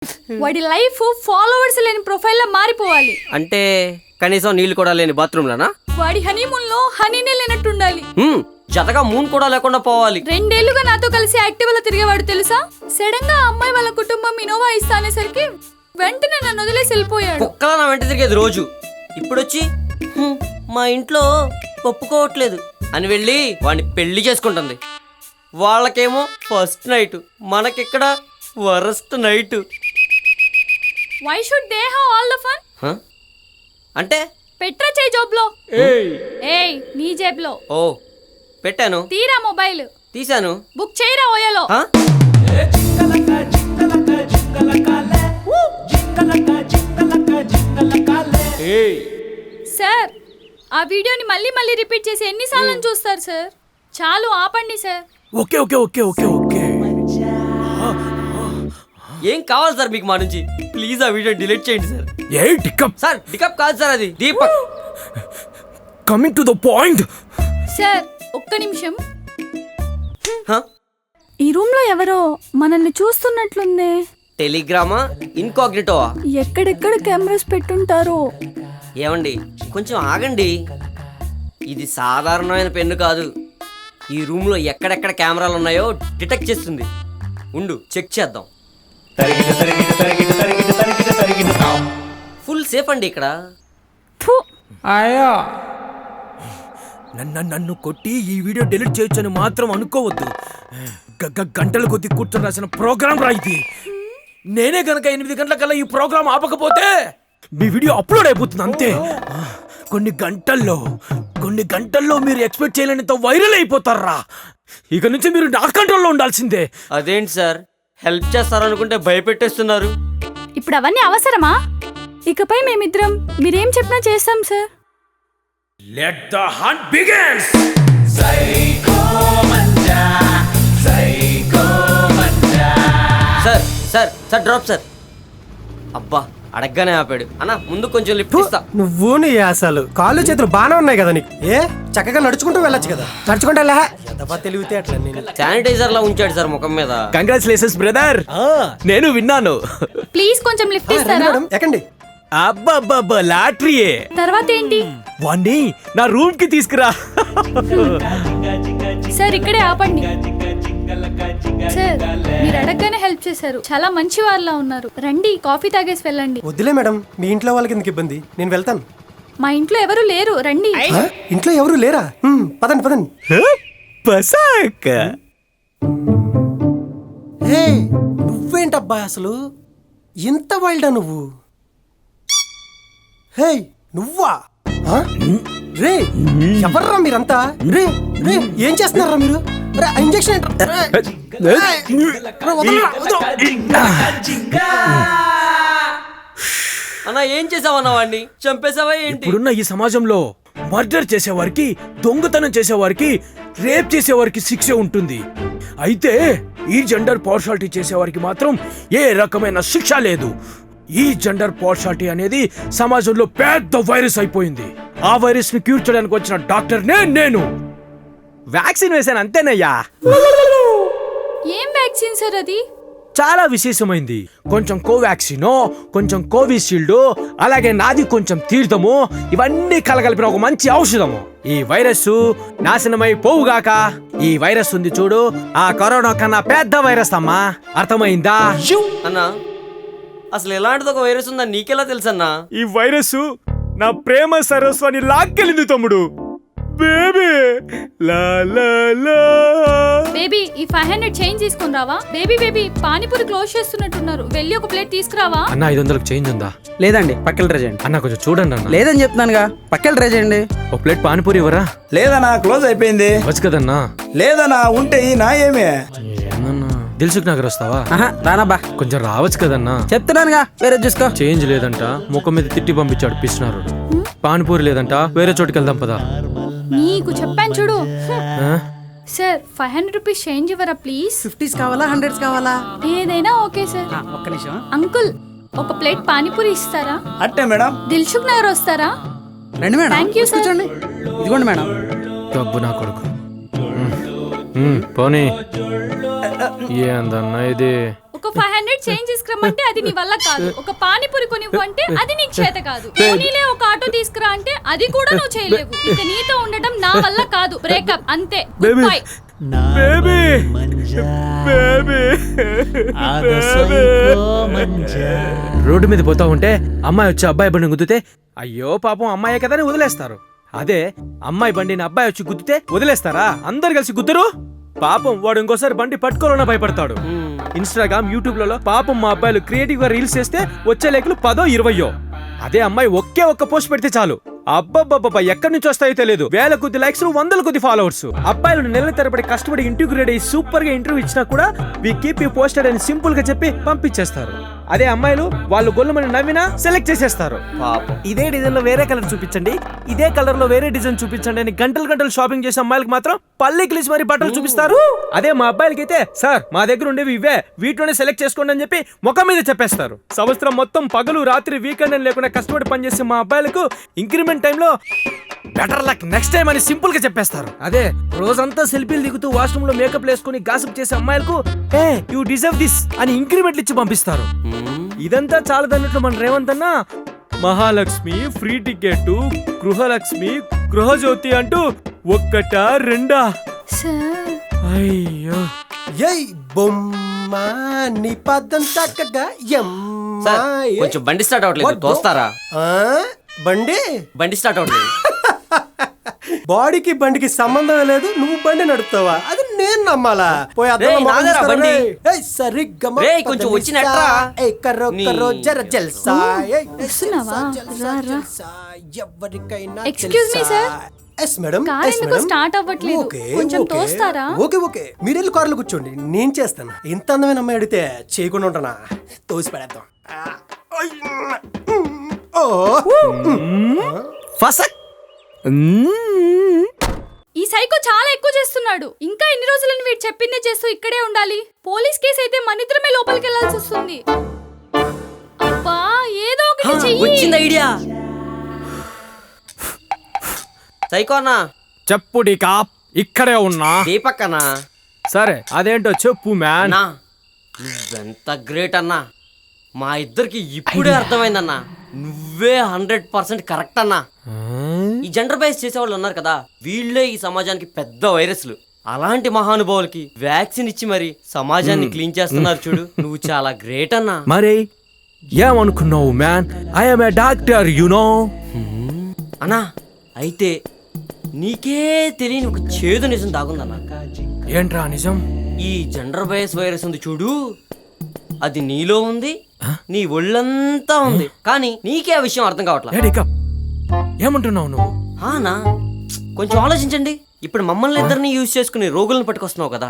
వాడి life followers లేని profile లా మారిపోవాలి. అంటే కనీసం నీళ్లు కూడా లేని బాత్రూమ్లనా? వాడి హనీమూన్ లో హనీనే లేనట్టుండాలి. జతగా మూన్ కూడా లేకుండా పోవాలి. 2 ఏళ్లుగా నాతో కలిసి యాక్టివ్ లో తిరిగేవాడు తెలుసా. సడన్ గా అమ్మాయి వాళ్ళ కుటుంబం ఇనోవా ఇస్తా అనేసరికి వెంటనే నన్ను వదిలేసి వెళ్ళిపోయాడు. కుక్కలా నా వెంట తిరిగేది రోజు. ఇప్పుడొచ్చి మా ఇంట్లో ఒప్పుకోవట్లేదు అని వెళ్ళి వాడిని పెళ్లి చేసుకుంటుంది. వాళ్ళకేమో ఫస్ట్ నైట్, మనకిక్కడ worst night. Why should they have all the fun? అంటే పెట్రా చేయి జోబ్లో. ఏయ్ నీ జేబులో. ఓ పెట్టాను. తీరా మొబైల్. తీశాను. బుక్ చేయరా ఓయలో. సార్ ఆ వీడియోని మళ్ళీ రిపీట్ చేసి ఎన్నిసార్లు చూస్తారు సార్? చాలు ఆపండి sir. Okay okay okay okay okay. ఏం కావాలి సార్ మీకు మా నుంచి? ప్లీజ్ ఆ వీడియో డిలీట్ చేయండి సార్. ఏ డికప్ సార్ డికప్ కాదు సార్, అది Deepak. Coming to the point. Sir ఒక్క నిమిషం. ఈ రూమ్ లో ఎవరో మనల్ని చూస్తున్నట్లుంది. టెలిగ్రామా ఇన్కాగ్నిటోవా? ఎక్కడెక్కడ కెమెరాస్ పెట్టుంటారో. ఏమండి కొంచెం ఆగండి. ఇది సాధారణమైన పెన్ను కాదు. ఈ రూమ్ లో ఎక్కడెక్కడ కెమెరాలు ఉన్నాయో డిటెక్ట్ చేస్తుంది. ఉండు చెక్ చేద్దాం. ఫుల్ సేఫ్ అండి ఇక్కడ. నన్ను కొట్టి ఈ వీడియో డిలీట్ చేయొచ్చని మాత్రం అనుకోవద్దు. గంటల కొద్ది కూర్చొని రాసిన ప్రోగ్రామ్ రా ఇది. నేనే గనక 8 గంటలకల్లా ఈ ప్రోగ్రామ్ ఆపకపోతే మీ వీడియో అప్లోడ్ అయిపోతుంది అంతే. కొన్ని గంటల్లో మీరు ఎక్స్పెక్ట్ చేయలేనంత వైరల్ అయిపోతారా. ఇక నుంచి మీరు నా కంట్రోల్లో ఉండాల్సిందే. అదేంటి సార్ హెల్ప్ చేస్తారనుకుంటే భయపెట్టేస్తున్నారు. ఇప్పుడు అవన్నీ అవసరమా? ఇకపై మేమిద్దరం మీరేం చెప్పినా చేస్తాం sir. Let the hunt begins. Sir sir sir drop sir. అబ్బా అడగ్గానే ఆపాడు. అన్న ముందు కొంచెం లిఫ్ట్ ఇస్తా. నువ్వు నీ అసలు కాళ్ళు చేతులు బాగానే ఉన్నాయి కదా నీకు. ఏ చక్కగా నడుచుకుంటూ వెళ్ళొచ్చు కదా. నడుచుకుంటా తెలివితే అట్లా. శానిటైజర్ లా ఉంచాడు సార్ ముఖం మీద. Congratulations brother. నేను విన్నాను. ప్లీజ్ కొంచెం లిఫ్ట్ ఇస్తారా? ఎక్కండి. అబ్బబ్బబ్బ లాటరీయే. తర్వాత ఏంటి? వాణ్ణి నా రూమ్ కి తీసుకురా. సార్ ఇక్కడే ఆపండి. సార్ మీరు అడగగానే హెల్ప్ చేశారు. చాలా మంచి వాళ్ళ ఉన్నారు. రండి కాఫీ తాగేసి వెళ్ళండి. వద్దులే మేడం, మీ ఇంట్లో వాళ్ళకి ఎందుకు ఇబ్బంది, నేను వెళ్తాను. మా ఇంట్లో ఎవరు లేరు, రండి. ఇంట్లో ఎవరు లేరా? పదండి. నువ్వేంటబ్బా అసలు ఇంత వైల్డా నువ్వు? హే నువ్వా? రే ఎవర్రా మీరంతా? రే రే ఏం చేస్తున్నారా మీరు? ఇంజెక్షన్ అన్న ఏం చేసావన్న వాడిని చంపేసావా ఏంటి? ఇప్పుడున్న ఈ సమాజంలో మర్డర్ చేసేవారికి, దొంగతనం చేసేవారికి, రేప్ చేసేవారికి శిక్ష ఉంటుంది. అయితే ఈ జెండర్ పార్షాలిటీ చేసేవారికి మాత్రం ఏ రకమైన శిక్ష లేదు. ఈ జెండర్ పార్షాలిటీ అనేది సమాజంలో పెద్ద వైరస్ అయిపోయింది. ఆ వైరస్ ని క్యూర్ చేయడానికి వచ్చిన డాక్టర్ నేను. వ్యాక్సిన్ వేసాను అంతేనయ్యా. ఏం వ్యాక్సిన్ సార్ అది? చాలా విశేషమైంది. కొంచెం కోవాక్సిన్, కొంచెం కోవిషీల్డ్, అలాగే నాది కొంచెం తీర్థము, ఇవన్నీ కలగలిపిన ఒక మంచి ఔషధము. ఈ వైరస్ నాశనమై పోవుగాక. ఈ వైరస్ ఉంది చూడు, ఆ కరోనా కన్నా పెద్ద వైరస్ అమ్మా. అర్థమైందా? అన్నా అసలు ఎలాంటిది ఒక వైరస్ ఉందని నీకెలా తెలుసన్నా? ఈ వైరస్ నా ప్రేమ సరస్వాన్ని లాక్కెళ్ళింది తమ్ముడు. బేబీ లా లా లా. బేబీ ఈ 500 చేంజ్ తీసుకుని రావా? బేబీ పానీపూరి క్లోజ్ చేస్తున్నట్టున్నారు, వెళ్ళి ఒక ప్లేట్ తీసుకురావా? అన్న 500 చేంజ్ ఉందా? లేదండి, పక్కన ట్రై చేయండి. అన్న కొంచెం చూడండి అన్న. లేదని చెప్తున్నానుగా, పక్కన ట్రై చేయండి. ఒక ప్లేట్ పానీపూరి ఇవ్వరా? లేదన్నా, క్లోజ్ అయిపోయింది. వచ్చు కదన్నా. లేదన్నా, ఉంటే నా ఏమే. దిల్సుఖ్ నగర్ వస్తావా? రానబ్బా. కొంచెం రావచ్చు కదన్నా. చెప్తున్నానుగా, వేరే చూసుకో. చేంజ్ లేదంట, ముఖం మీద తిట్టి పంపించాడు పిస్తున్నారు. పానీపూరి లేదంట, వేరే చోటుకి వెళ్దాం పదా. నీకు చెప్పాను చూడు. సార్ 500 రూపీస్ చేంజ్ ఇవ్వరా ప్లీజ్? 50s కావాలా, 100s కావాలా? ఏదైనా ఓకే సార్. ఒక్క నిమిషం. అంకుల్ ఒక ప్లేట్ పానీపూరి ఇస్తారా? అట్టే మేడం. దిల్సుఖ్ నగర్ వస్తారా? రండి మేడం. Thank you sir. కూర్చోండి. ఇదిగోండి మేడం. డబ్బు నా కొడుకు. పోనీ ఏందన్నా ఇది? ఒక 500 చేంజ్ తీసుకురమ్మంటే అది నీ వల్ల కాదు. ఒక పానీపూరి కొనివ్వు అంటే అది నీకు చేత కాదు. పోనీలే ఒక ఆటో తీసుకురా అంటే అది కూడా నువ్వు చేయలేవు. ఇక నీతో ఉండడం నా వల్ల కాదు. బ్రేకప్ అంతే. Baby Bye. Baby baby road మీద పోతా ఉంటే అమ్మాయి వచ్చి అబ్బాయి బండిని గుద్దితే అయ్యో పాపం అమ్మాయే కదా అని వదిలేస్తారు. అదే అమ్మాయి బండిని అబ్బాయి వచ్చి గుద్దితే వదిలేస్తారా? అందరు కలిసి గుద్దరు. పాపం వాడు ఇంకోసారి బండి పట్టుకోవాలన్నా భయపడతాడు. ఇన్స్టాగ్రామ్, యూట్యూబ్లలో పాపం మా అబ్బాయిలు క్రియేటివ్ గా రీల్స్ చేస్తే వచ్చే లైకులు 10, 20. అదే అమ్మాయి ఒక్క పోస్ట్ పెడితే చాలు, అబ్బబ్బబ్బా ఎక్కడి నుంచి వస్తాయో తెలియదు, 1000 కొద్ది లైక్స్, 100 కొద్ది ఫాలోవర్స్. అబ్బాయిలు నెలల తరబడి కష్టపడి ఇంటర్వ్యూ రెడీ అయ్యి సూపర్ గా ఇంటర్వ్యూ ఇచ్చినా కూడా వి కీప్ యూ పోస్టెడ్ అని సింపుల్ గా చెప్పి పంపించేస్తారు. అదే అమ్మాయిలు వాళ్ళు గొల్లమని నవ్వినా సెలెక్ట్ చేసేస్తారు. పాపం. ఇదే డిజైన్ లో వేరే కలర్ చూపించండి, ఇదే కలర్ లో వేరే డిజైన్ చూపించండి అని గంటలు షాపింగ్ చేసే అమ్మాయిలకు మాత్రం పల్లెకి లేచి మరి బట్టలు చూపిస్తారు. అదే మా అబ్బాయిలకి అయితే సార్ మా దగ్గర ఉండేవి ఇవే, వీటిలోనే సెలెక్ట్ చేసుకోండి అని చెప్పి ముఖం మీద చెప్పేస్తారు. సంవత్సరం మొత్తం పగలు రాత్రి వీకెండ్ అని లేకుండా కష్టపడి పనిచేసే మా అబ్బాయిలకు ఇంక్రిమెంట్ టైంలో బెటర్ లక్ నెక్స్ట్ టైం అని సింపుల్ గా చెప్పేస్తారు. అదే రోజంతా సెల్ఫీలు దిగుతూ వాష్రూమ్ లో మేకప్ వేసుకుని గాసిప్ చేసే అమ్మాయిలకు ఏ యు డిజర్వ్ దిస్ అని ఇంక్రిమెంట్లు ఇచ్చి పంపిస్తారు. ఇదంతా చాలదన్నట్లు మన రేవంత్ అన్న మహాలక్ష్మి, ఫ్రీ టికెట్, గృహలక్ష్మి, గృహజ్యోతి అంటూ 1, 2 సార్ అయ్యో ఏయ్ బొమ్మ నీ పదం చక్కగా సార్ కొంచెం బండి స్టార్ట్ అవ్వట్లేదు, తోస్తారా? బండి స్టార్ట్ అవ్వట్లేదు. బాడీకి బండికి సంబంధం లేదు, నువ్వు బండి నడుపుతావా? అది నేను నమ్మాలా? పోయి అద్దంలో రేయ్, మొహం నాదేరా చూస్తారా? బండి? ఏయ్, సరిగ్గా రేయ్, కొంచెం పద వచ్చి నెట్రా. ఏయ్, కర్రో కర్రో జర జల్సా. ఏయ్, వస్తున్నావా? జల్సా, రా, రా. జల్సా, ఎవరికైనా Excuse me, sir. Yes madam. Car ఎందుకు స్టార్ట్ అవ్వట్లేదు? కొంచెం తోస్తారా? ఓకే మీరు వెళ్ళి కార్లో కూర్చోండి, నేను చేస్తాను. ఇంత అందమైన అమ్మాయి అడిగితే చేయకుండా ఉంటానా? తోసి పడేద్దాం. ఫసక్ ఈ సైకో చాలా ఎక్కువ చేస్తున్నాడు. ఇంకా ఎన్ని రోజులని వీడు చెప్పిందే చేస్తూ ఇక్కడే ఉండాలి? పోలీస్ కేసు అయితే మనిద్దరమే లోపలికి వెళ్ళాల్సి వస్తుంది. అబ్బా ఏదో ఒకటి చెయ్యి. వచ్చింది ఐడియా. సైకో అన్నా, చెప్పుడి కాప్ ఇక్కడే ఉన్నా. దీపక్ అన్నా. సరే అదేంటో చెప్పు మ్యాన్. అన్నా నువ్వెంత గ్రేట్ అన్నా, మా ఇద్దరికి ఇప్పుడే అర్థమైందన్నా, నువ్వే 100% కరెక్ట్ అన్నా. ఈ జెండర్ బైస్ చేసేవాళ్ళు ఉన్నారు కదా, వీళ్ళే ఈ సమాజానికి పెద్ద వైరస్లు. అలాంటి మహానుభావులకి వ్యాక్సిన్ ఇచ్చి మరి సమాజాన్ని క్లీన్ చేస్తున్నారు చూడు, నువ్వు చాలా గ్రేట్ అన్నా. మరి ఏమనుకున్నావు man, I'm a doctor you know. అన్నా అయితే నీకే తెలియని ఒక చేదు నిజం దాగుందన్నా. ఏంట్రా నిజం? ఈ జెండర్ బైస్ వైరస్ ఉంది చూడు, అది నీలో ఉంది, నీ ఒళ్ళంతా ఉంది, కానీ నీకే ఆ విషయం అర్థం కావట్లా. ఏమంటున్నావు నువ్వు? నా కొంచెం ఆలోచించండి. ఇప్పుడు మమ్మల్ని ఇద్దరిని యూజ్ చేసుకుని రోగులను పట్టుకొస్తున్నావు కదా,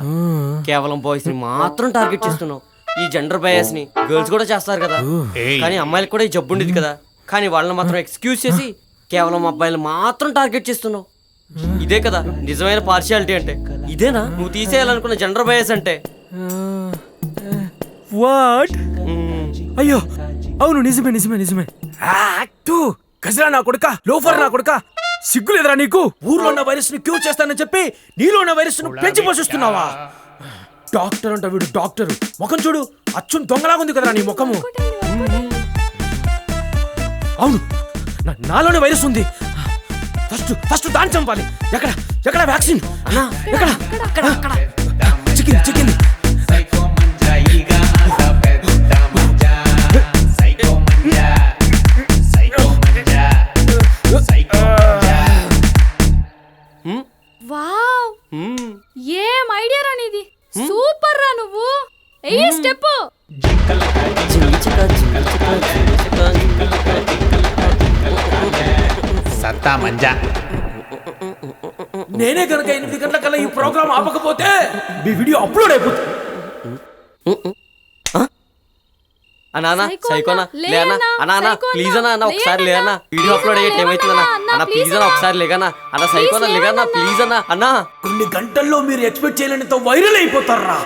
కేవలం బాయ్స్ ని మాత్రం టార్గెట్ చేస్తున్నావు. ఈ జెండర్ బయాస్ ని గర్ల్స్ కూడా చేస్తారు కదా, కానీ అమ్మాయిలకు కూడా ఈ జబ్బు ఉండేది కదా, కానీ వాళ్ళని మాత్రం ఎక్స్క్యూజ్ చేసి కేవలం అబ్బాయిలు మాత్రం టార్గెట్ చేస్తున్నావు. ఇదే కదా నిజమైన పార్షియాలిటీ అంటే? ఇదేనా నువ్వు తీసేయాలనుకున్న జెండర్ బయాస్ అంటే? వాట్? అయ్యో అవును, నిజమే నిజమే నిజమే. గజరా నా కొడుక, లోఫర్ నా కొడుక, సిగ్గులేదురా నీకు? ఊర్లో ఉన్న వైరస్ ని క్యూర్ చేస్తానని చెప్పి నీలో ఉన్న వైరస్ ను పెంచి పోషిస్తున్నావా? డాక్టర్ అంట వీడు, డాక్టర్. ముఖం చూడు, అచ్చం దొంగలాగుంది కదరా నీ ముఖము. అవును, నాలోనే వైరస్ ఉంది. ఫస్ట్ దాన్ని చంపాలి. ఎక్కడ వ్యాక్సిన్? ఎక్కడ? చిక్కింది. వావ్, ఏం ఐడియా రా నీది, సూపర్ రా. నువ్వు ఏ స్టెప్? సత్తా మంజా. నేనే కనుక 8 గంటలకల్లా ఈ ప్రోగ్రామ్ ఆపకపోతే మీ వీడియో అప్లోడ్ అయిపోతుంది. అన్నా సైకోనా లేనా? అన్నా ప్లీజ్ అన్నా ఒకసారి లేనా, వీడియో అప్లోడ్ అయ్యే టైం అవుతుందన్నా. అన్నా ప్లీజ్ అన్నా ఒకసారి లేగనా. అన్నా సైకోనా లేగన్నా ప్లీజ్ అన్నా. అన్నా కొన్ని గంటల్లో మీరు ఎక్స్పెక్ట్ చేయలేనంత వైరల్ అయిపోతారా.